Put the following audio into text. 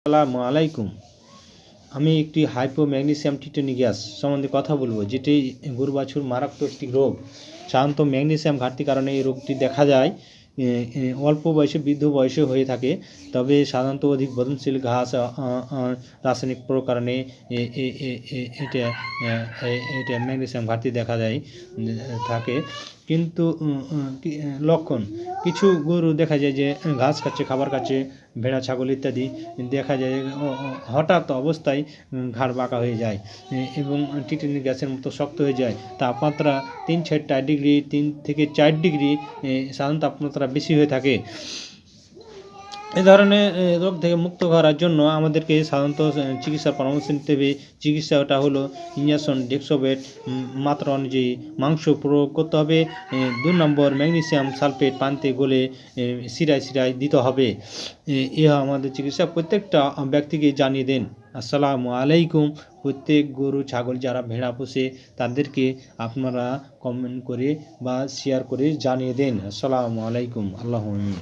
আসসালামু আলাইকুম। আমি একটি হাইপোম্যাগনেসিয়াম টিটানি গ্যাস সম্বন্ধে কথা বলবো, যেটি গরু বাছুর মারাত্মক একটি রোগ। সাধারণত ম্যাগনেসিয়াম ঘাটতির কারণে এই রোগটি দেখা যায় অল্প বয়সে, বৃদ্ধ বয়সে হয়ে থাকে। তবে সাধারণত অধিক বর্ধনশীল ঘাস, রাসায়নিক প্রয়োগের কারণে এটা ম্যাগনেসিয়াম ঘাটতি দেখা যায় থাকে। কিন্তু লক্ষণ, কিছু গরু দেখা যায় যে ঘাস খাচ্ছে, খাবার খাচ্ছে, ভেড়া, ছাগল ইত্যাদি দেখা যায় হঠাৎ অবস্থায় ঘাড় বাঁকা হয়ে যায় এবং টিটানি গ্যাসের মতো শক্ত হয়ে যায়। তাপমাত্রা 3-4 ডিগ্রি, 3 থেকে 4 ডিগ্রি সাধারণ তাপমাত্রা বেশি হয়ে থাকে। এই ধরনের রোগ থেকে মুক্ত করার জন্য আমাদেরকে সাধারণত চিকিৎসার পরামর্শ নিতে হবে। চিকিৎসাটা হলো ইঞ্জেকশন, ডেক্সোভেট, মাত্রা অনুযায়ী মাংস প্রয়োগ করতে হবে। 2 নম্বর, ম্যাগনেসিয়াম সালফেট পানিতে গলে শিরায় শিরায় দিতে হবে। এ আমাদের চিকিৎসা প্রত্যেকটা ব্যক্তিকে জানিয়ে দেন। আসসালামু আলাইকুম। প্রত্যেক গরু, ছাগল, যারা ভেড়া পোষে তাদেরকে আপনারা কমেন্ট করে বা শেয়ার করে জানিয়ে দেন। আসসালামু আলাইকুম। আল্লাহ আমিন।